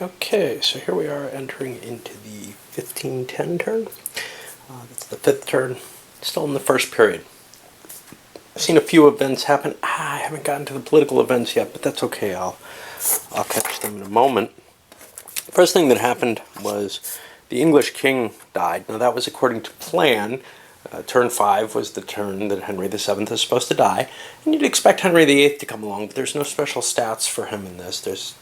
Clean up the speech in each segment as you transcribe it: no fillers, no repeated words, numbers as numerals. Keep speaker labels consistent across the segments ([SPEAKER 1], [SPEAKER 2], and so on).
[SPEAKER 1] Okay, so here we are entering into the 1510 turn. That's the fifth turn, still in the first period. I've seen a few events happen. I haven't gotten to the political events yet, but that's okay. I'll catch them in a moment. First thing that happened was the English king died. Now that was according to plan. Turn 5 was the turn that Henry VII is supposed to die, and you'd expect Henry VIII to come along, but there's no special stats for him in this.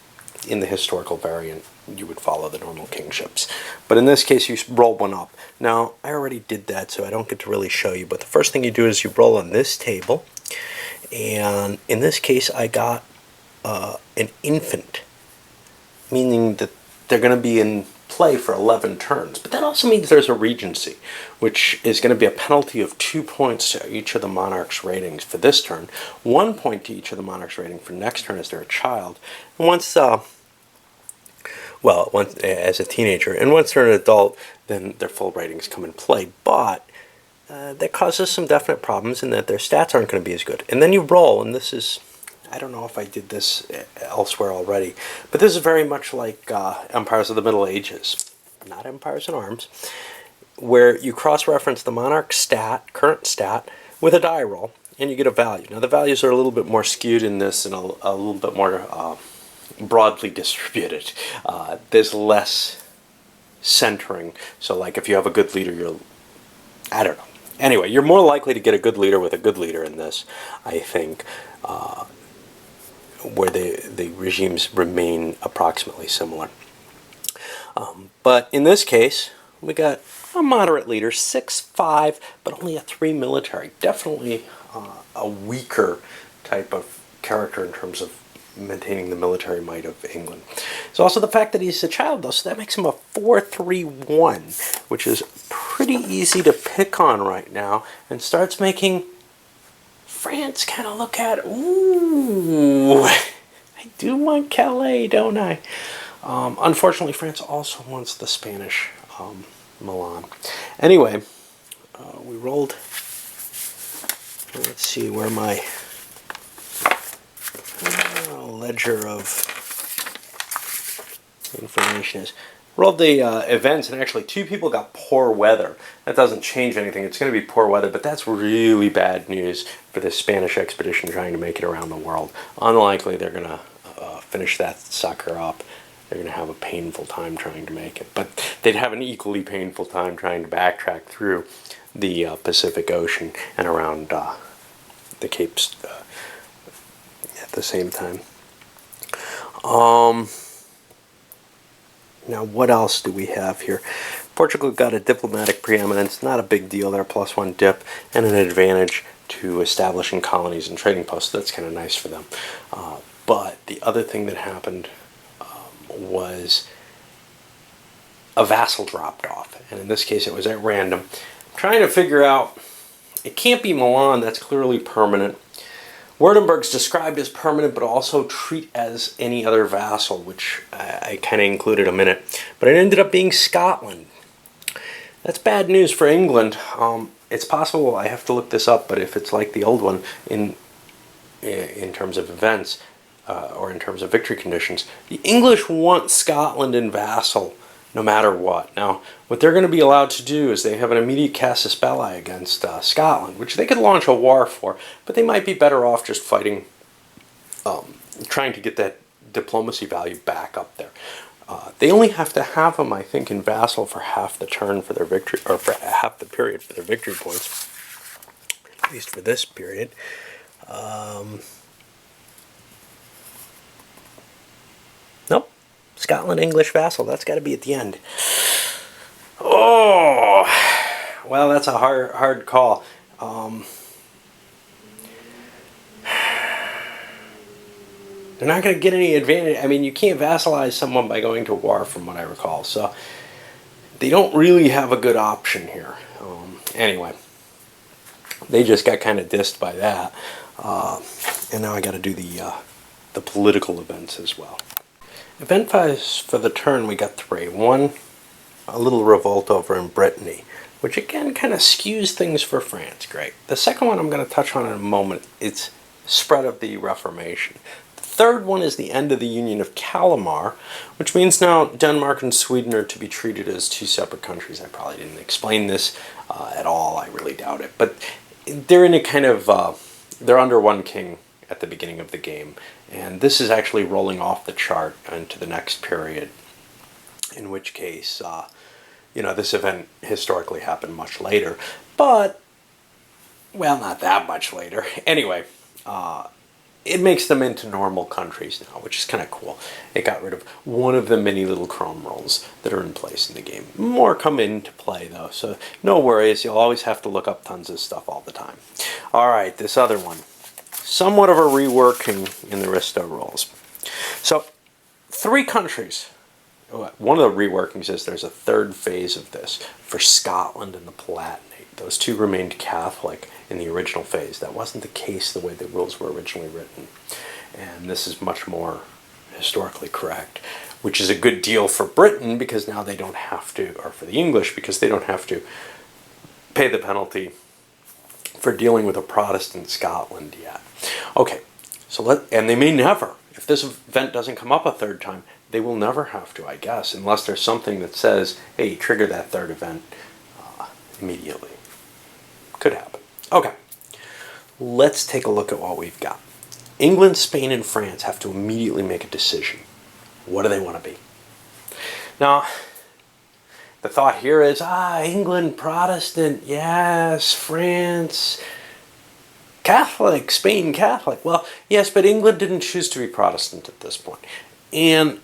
[SPEAKER 1] In the historical variant, you would follow the normal kingships. But in this case, you roll one up. Now, I already did that, so I don't get to really show you, but the first thing you do is you roll on this table, and in this case, I got an infant, meaning that they're going to be in play for 11 turns. But that also means there's a regency, which is going to be a penalty of 2 points to each of the monarch's ratings for this turn, 1 point to each of the monarch's rating for next turn as they're a child. And once as a teenager, and once they're an adult, then their full ratings come in play. But that causes some definite problems in that their stats aren't going to be as good. And then you roll, and this is, I don't know if I did this elsewhere already, but this is very much like Empires of the Middle Ages, not Empires in Arms, where you cross-reference the monarch's stat, current stat, with a die roll, and you get a value. Now the values are a little bit more skewed in this and a little bit more broadly distributed. There's less centering, so like if you have a good leader, I don't know. Anyway, you're more likely to get a good leader with a good leader in this, I think, where the regimes remain approximately similar. But in this case, we got a moderate leader, 6'5", but only a 3 military. Definitely a weaker type of character in terms of maintaining the military might of England. There's also the fact that he's a child, though, so that makes him a 4-3-1, which is pretty easy to pick on right now, and starts making France kind of look at, ooh, I do want Calais, don't I? Unfortunately, France also wants the Spanish Milan. Anyway, we rolled. Let's see where my ledger of information is. Rolled the events, and actually 2 people got poor weather. That doesn't change anything. It's going to be poor weather, but that's really bad news for the Spanish expedition trying to make it around the world. Unlikely they're going to finish that sucker up. They're going to have a painful time trying to make it. But they'd have an equally painful time trying to backtrack through the Pacific Ocean and around the Capes at the same time. Now, what else do we have here? Portugal got a diplomatic preeminence, not a big deal there, +1 dip, and an advantage to establishing colonies and trading posts. That's kind of nice for them. But the other thing that happened was a vassal dropped off, and in this case it was at random. I'm trying to figure out, it can't be Milan, that's clearly permanent. Württemberg's described as permanent, but also treat as any other vassal, which I kind of included a minute. But it ended up being Scotland. That's bad news for England. It's possible, I have to look this up, but if it's like the old one in terms of events or in terms of victory conditions, the English want Scotland in vassal no matter what. Now, what they're going to be allowed to do is they have an immediate casus belli against Scotland, which they could launch a war for, but they might be better off just fighting, trying to get that diplomacy value back up there. They only have to have them, I think, in vassal for half the turn for their victory, or for half the period for their victory points, at least for this period. Nope. Scotland, English vassal. That's got to be at the end. Oh, well, that's a hard call. They're not going to get any advantage. I mean, you can't vassalize someone by going to war, from what I recall. So they don't really have a good option here. Anyway, they just got kind of dissed by that. And now I got to do the political events as well. Event 5 for the turn, we got 3. 1, a little revolt over in Brittany, which again kind of skews things for France. Great. The second one I'm going to touch on in a moment. It's spread of the Reformation. The third one is the end of the Union of Kalmar, which means now Denmark and Sweden are to be treated as two separate countries. I probably didn't explain this at all. I really doubt it. But they're in a kind of, they're under one king at the beginning of the game. And this is actually rolling off the chart into the next period, in which case, this event historically happened much later. But, well, not that much later. Anyway, it makes them into normal countries now, which is kind of cool. It got rid of one of the many little chrome rules that are in place in the game. More come into play, though, so no worries. You'll always have to look up tons of stuff all the time. All right, this other one. Somewhat of a reworking in the Risto rules. So, 3 countries. One of the reworkings is there's a third phase of this for Scotland and the Palatinate. Those 2 remained Catholic in the original phase. That wasn't the case the way the rules were originally written. And this is much more historically correct, which is a good deal for Britain because now they don't have to, or for the English, because they don't have to pay the penalty for dealing with a Protestant Scotland yet. Okay, and they may never, if this event doesn't come up a third time, they will never have to, I guess, unless there's something that says, hey, trigger that third event immediately. Could happen. Okay, let's take a look at what we've got. England, Spain, and France have to immediately make a decision. What do they want to be? Now, the thought here is, England, Protestant, yes, France, Catholic, Spain, Catholic. Well, yes, but England didn't choose to be Protestant at this point. And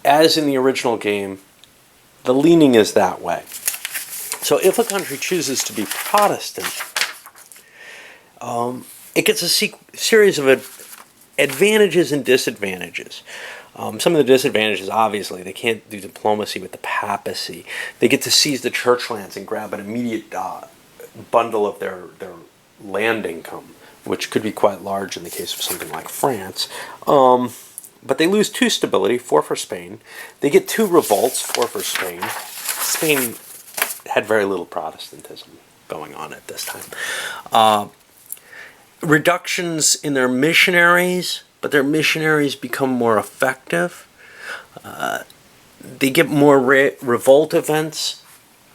[SPEAKER 1] as in the original game, the leaning is that way. So if a country chooses to be Protestant, it gets a series of advantages and disadvantages. Some of the disadvantages, obviously, they can't do diplomacy with the papacy. They get to seize the church lands and grab an immediate bundle of their land income, which could be quite large in the case of something like France. But they lose 2 stability, 4 for Spain. They get 2 revolts, 4 for Spain. Spain had very little Protestantism going on at this time. Reductions in their missionaries, but their missionaries become more effective. They get more revolt events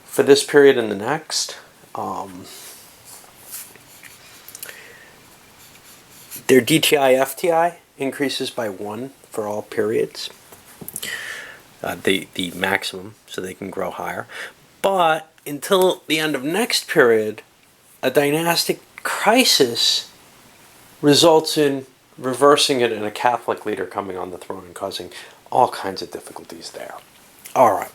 [SPEAKER 1] for this period and the next. Their DTI FTI increases by 1 for all periods. The maximum, so they can grow higher. But until the end of next period, a dynastic crisis results in reversing it and a Catholic leader coming on the throne and causing all kinds of difficulties there. All right.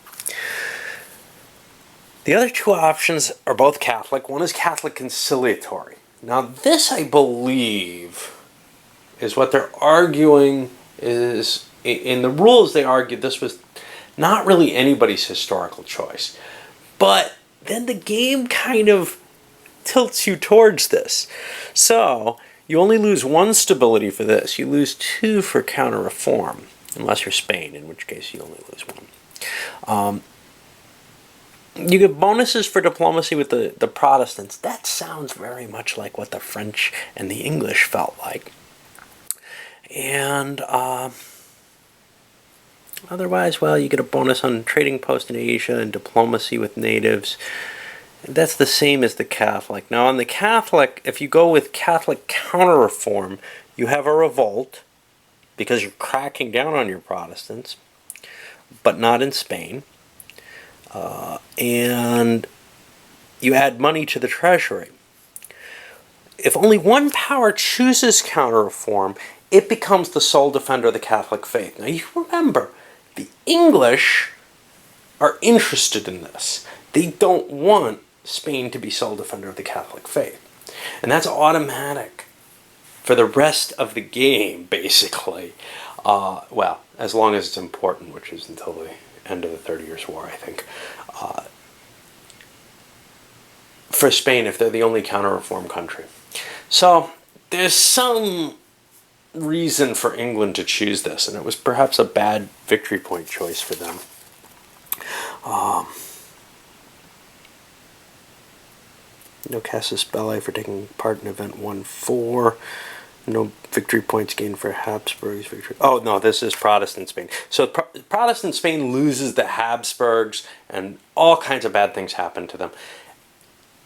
[SPEAKER 1] The other 2 options are both Catholic. One is Catholic conciliatory. Now this, I believe, is what they're arguing is, in the rules they argued this was not really anybody's historical choice. But then the game kind of tilts you towards this. So you only lose 1 stability for this. You lose 2 for counter-reform, unless you're Spain, in which case you only lose 1. You get bonuses for diplomacy with the Protestants. That sounds very much like what the French and the English felt like. And otherwise, well, you get a bonus on trading post in Asia and diplomacy with natives. That's the same as the Catholic. Now, on the Catholic, if you go with Catholic counter-reform, you have a revolt because you're cracking down on your Protestants, but not in Spain. And you add money to the treasury. If only one power chooses counter-reform, it becomes the sole defender of the Catholic faith. Now, you remember, the English are interested in this. They don't want Spain to be sole defender of the Catholic faith. And that's automatic for the rest of the game, basically. Well, as long as it's important, which is until the end of the 30 Years' War, I think. For Spain, if they're the only counter-reform country. So, there's some reason for England to choose this, and it was perhaps a bad victory point choice for them. No casus belli for taking part in event 1-4. No victory points gained for Habsburgs victory. Oh no, this is Protestant Spain. So Protestant Spain loses the Habsburgs, and all kinds of bad things happen to them.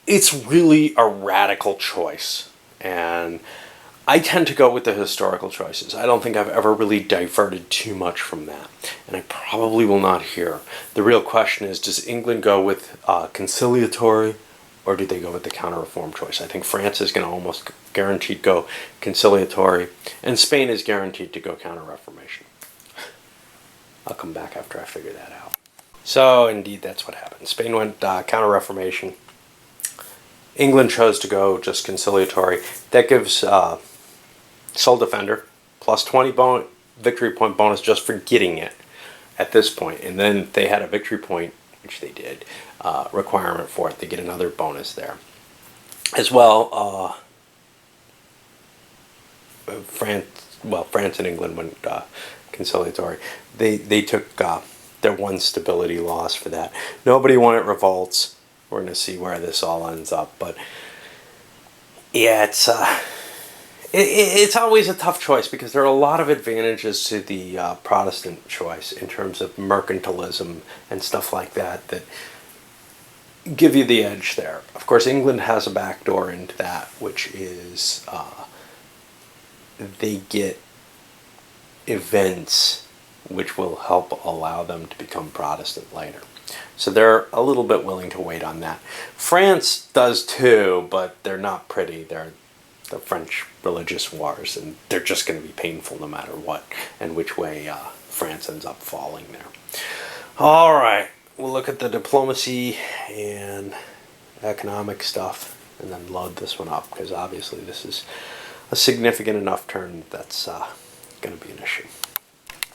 [SPEAKER 1] It's really a radical choice, and I tend to go with the historical choices. I don't think I've ever really diverted too much from that, and I probably will not here. The real question is, does England go with conciliatory, or do they go with the counter-reform choice? I think France is going to almost guaranteed go conciliatory, and Spain is guaranteed to go counter-reformation. I'll come back after I figure that out. So, indeed, that's what happened. Spain went counter-reformation. England chose to go just conciliatory. That gives Sole Defender plus 20 victory point bonus just for getting it at this point. And then they had a victory point, which they did, requirement for it. They get another bonus there. As well, France and England went conciliatory. They took their one stability loss for that. Nobody wanted revolts. We're going to see where this all ends up. But yeah, it's always a tough choice because there are a lot of advantages to the Protestant choice in terms of mercantilism and stuff like that that give you the edge there. Of course, England has a backdoor into that, which is they get events which will help allow them to become Protestant later. So they're a little bit willing to wait on that. France does too, but they're not pretty. They're the French religious wars, and they're just going to be painful no matter what and which way France ends up falling there. All right, we'll look at the diplomacy and economic stuff and then load this one up because obviously this is a significant enough turn that's going to be an issue.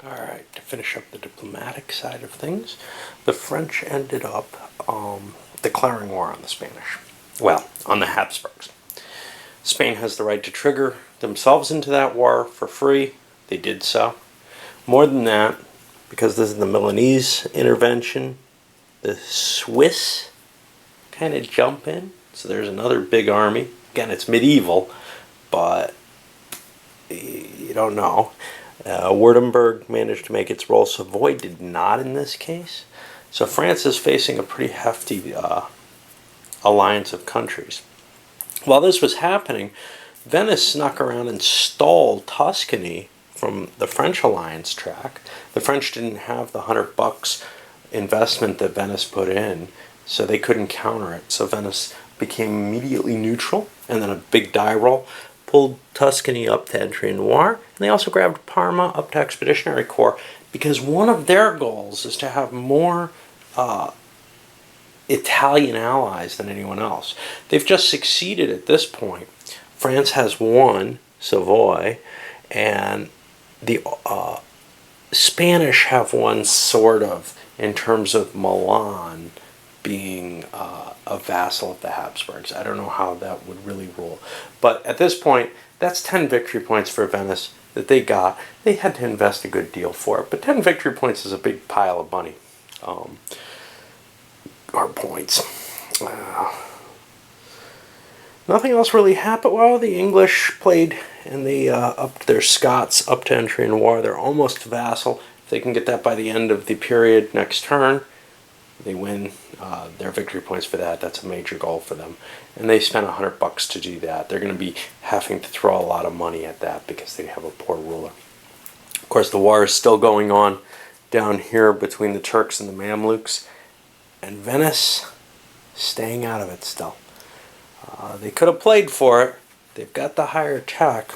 [SPEAKER 1] All right, to finish up the diplomatic side of things, the French ended up declaring war on the Spanish. Well, on the Habsburgs. Spain has the right to trigger themselves into that war for free. They did so. More than that, because this is the Milanese intervention, the Swiss kind of jump in. So there's another big army. Again, it's medieval, but you don't know. Württemberg managed to make its role. Savoy did not in this case. So France is facing a pretty hefty alliance of countries. While this was happening, Venice snuck around and stole Tuscany from the French alliance track. The French didn't have the $100 investment that Venice put in, so they couldn't counter it. So Venice became immediately neutral, and then a big die roll pulled Tuscany up to entry in war, and they also grabbed Parma up to Expeditionary Corps, because one of their goals is to have more Italian allies than anyone else. They've just succeeded at this point. France has won Savoy, and the Spanish have won sort of in terms of Milan being a vassal of the Habsburgs. I don't know how that would really rule. But at this point, that's 10 victory points for Venice that they got. They had to invest a good deal for it, but 10 victory points is a big pile of money. Or points. Nothing else really happened. Well, the English played and they upped their Scots up to entry in war. They're almost vassal. If they can get that by the end of the period next turn, they win their victory points for that. That's a major goal for them. And they spent $100 to do that. They're going to be having to throw a lot of money at that because they have a poor ruler. Of course, the war is still going on down here between the Turks and the Mamluks. And Venice staying out of it still. They could have played for it. They've got the higher tech.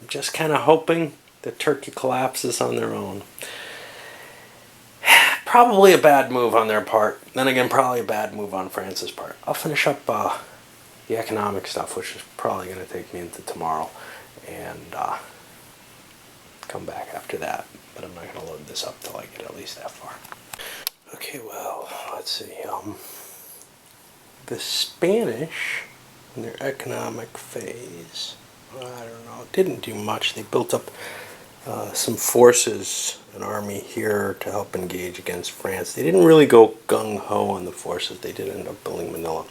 [SPEAKER 1] Just kind of hoping that Turkey collapses on their own. Probably a bad move on their part. Then again, probably a bad move on France's part. I'll finish up the economic stuff, which is probably going to take me into tomorrow. And come back after that, but I'm not going to load this up till I get at least that far. Okay, well, let's see. The Spanish, in their economic phase, I don't know, didn't do much. They built up some forces, an army here to help engage against France. They didn't really go gung-ho on the forces. They did end up building Manila.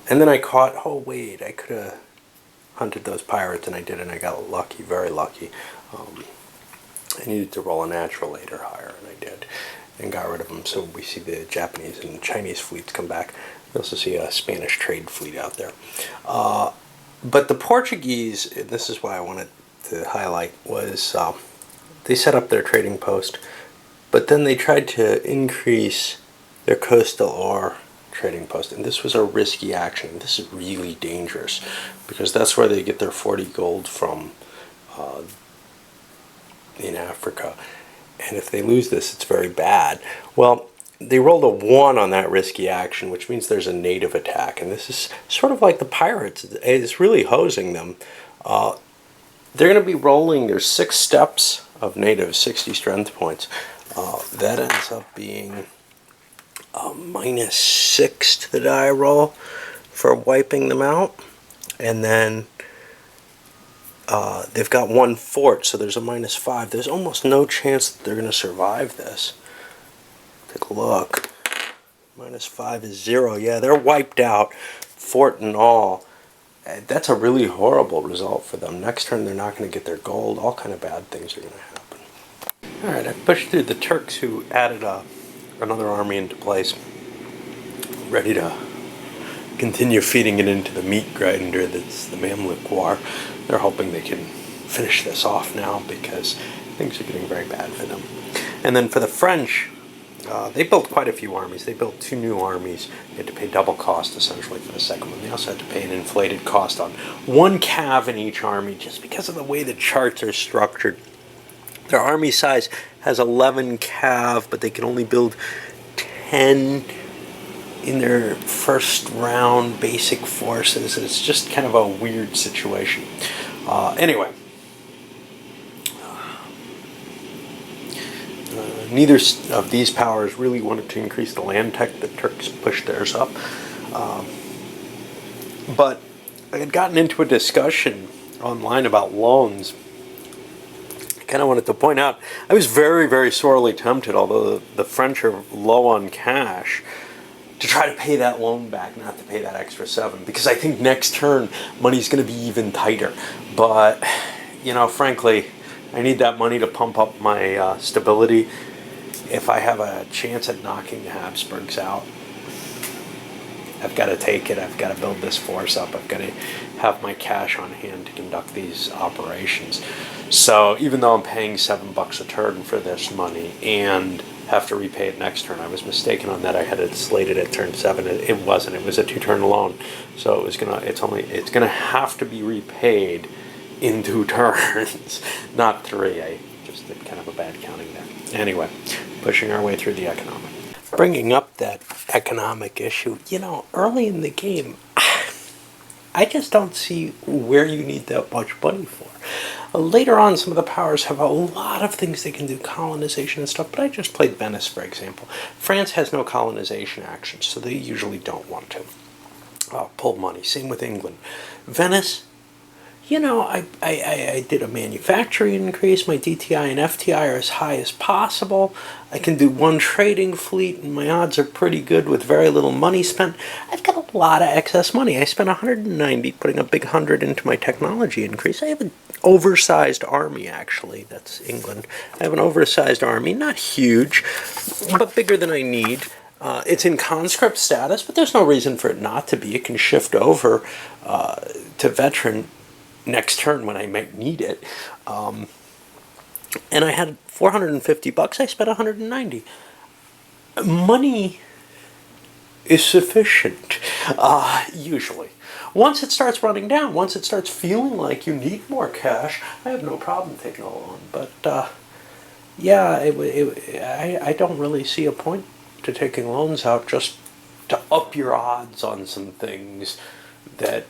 [SPEAKER 1] And then I caught, oh wait, I could have hunted those pirates, and I did, and I got lucky, very lucky. I needed to roll a natural 8 or higher, and I did, and got rid of them. So we see the Japanese and Chinese fleets come back. We also see a Spanish trade fleet out there. But the Portuguese, this is why I wanted to highlight, was they set up their trading post, but then they tried to increase their coastal ore trading post, and this was a risky action. This is really dangerous because that's where they get their 40 gold from in Africa, and if they lose this, it's very bad. Well, they rolled a 1 on that risky action, which means there's a native attack, and this is sort of like the pirates. It's really hosing them. They're going to be rolling, there's 6 steps of natives, 60 strength points. That ends up being -6 to the die roll for wiping them out. And then they've got 1 fort, so there's a -5. There's almost no chance that they're going to survive this. Take a look. -5 is 0. Yeah, they're wiped out, fort and all. That's a really horrible result for them. Next turn, they're not going to get their gold. All kind of bad things are going to happen. All right, I pushed through the Turks, who added another army into place, ready to continue feeding it into the meat grinder that's the Mamluk War. They're hoping they can finish this off now because things are getting very bad for them. And then for the French, they built quite a few armies. They built 2 new armies. They had to pay double cost, essentially, for the second one. They also had to pay an inflated cost on 1 cav in each army, just because of the way the charts are structured. Their army size has 11 cav, but they can only build 10 in their first round basic forces. It's just kind of a weird situation. Anyway. Neither of these powers really wanted to increase the land tech. The Turks pushed theirs up. But I had gotten into a discussion online about loans. I kind of wanted to point out, I was very, very sorely tempted, although the French are low on cash, to try to pay that loan back, not to pay that extra 7, because I think next turn money's going to be even tighter. But, you know, frankly, I need that money to pump up my stability. If I have a chance at knocking the Habsburgs out, I've got to take it. I've got to build this force up. I've got to have my cash on hand to conduct these operations. So even though I'm paying $7 a turn for this money and have to repay it next turn, I was mistaken on that. I had it slated at turn 7. It wasn't. It was a 2-turn loan. So it's gonna have to be repaid in 2 turns, not 3. I just did kind of a bad counting there. Anyway, pushing our way through the economic. Bringing up that economic issue, you know, early in the game, I just don't see where you need that much money for. Later on, some of the powers have a lot of things they can do, colonization and stuff, but I just played Venice, for example. France has no colonization actions, so they usually don't want to pull money. Same with England. Venice, you know, I did a manufacturing increase. My DTI and FTI are as high as possible. I can do 1 trading fleet, and my odds are pretty good with very little money spent. I've got a lot of excess money. I spent 190, putting a big 100 into my technology increase. I have an oversized army, actually. That's England. I have an oversized army, not huge, but bigger than I need. It's in conscript status, but there's no reason for it not to be. It can shift over to veteran next turn when I might need it. And I had $450. I spent 190. Money is sufficient, usually. Once it starts running down, once it starts feeling like you need more cash, I have no problem taking a loan. But yeah, I don't really see a point to taking loans out just to up your odds on some things that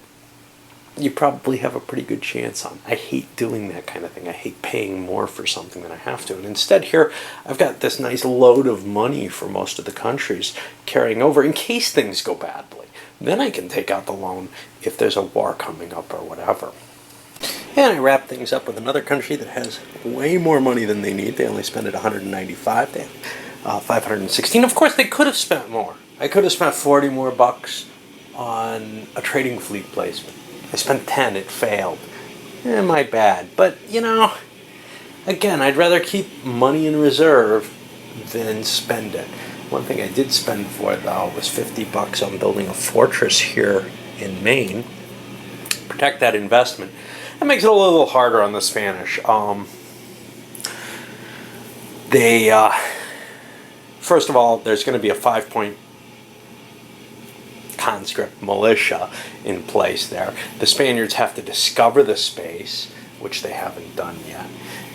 [SPEAKER 1] you probably have a pretty good chance on. I hate doing that kind of thing. I hate paying more for something than I have to. And instead here, I've got this nice load of money for most of the countries carrying over in case things go badly. Then I can take out the loan if there's a war coming up or whatever. And I wrap things up with another country that has way more money than they need. They only spend it 195. They have 516. Of course, they could have spent more. I could have spent 40 more bucks on a trading fleet placement. I spent 10. It failed. My bad. But, again, I'd rather keep money in reserve than spend it. One thing I did spend for, though, was 50 bucks on building a fortress here in Maine. Protect that investment. That makes it a little harder on the Spanish. First of all, there's going to be a 5-point conscript militia in place there. The Spaniards have to discover the space, which they haven't done yet.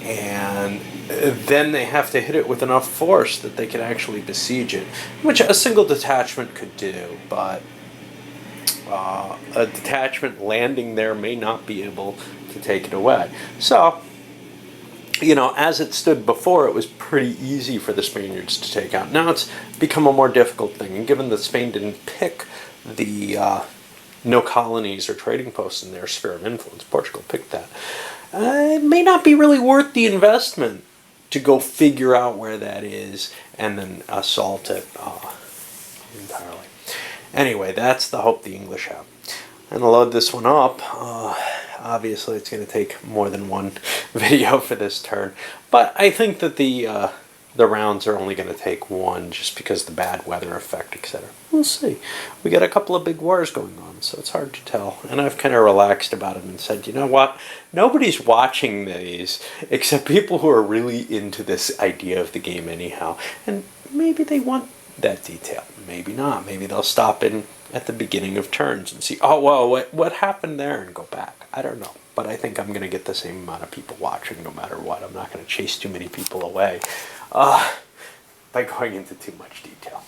[SPEAKER 1] And then they have to hit it with enough force that they can actually besiege it, which a single detachment could do, but a detachment landing there may not be able to take it away. So, as it stood before, it was pretty easy for the Spaniards to take out. Now it's become a more difficult thing, and given that Spain didn't pick the no colonies or trading posts in their sphere of influence, Portugal picked that, it may not be really worth the investment to go figure out where that is and then assault it entirely. Anyway, that's the hope the English have. I'm going to load this one up. Obviously, it's going to take more than one video for this turn, but I think that the rounds are only going to take one just because the bad weather effect, etc. We'll see. We got a couple of big wars going on, so it's hard to tell. And I've kind of relaxed about it and said, you know what? Nobody's watching these except people who are really into this idea of the game anyhow. And maybe they want that detail. Maybe not. Maybe they'll stop in at the beginning of turns and see, oh, well, what happened there, and go back. I don't know. But I think I'm going to get the same amount of people watching no matter what. I'm not going to chase too many people away by going into too much detail.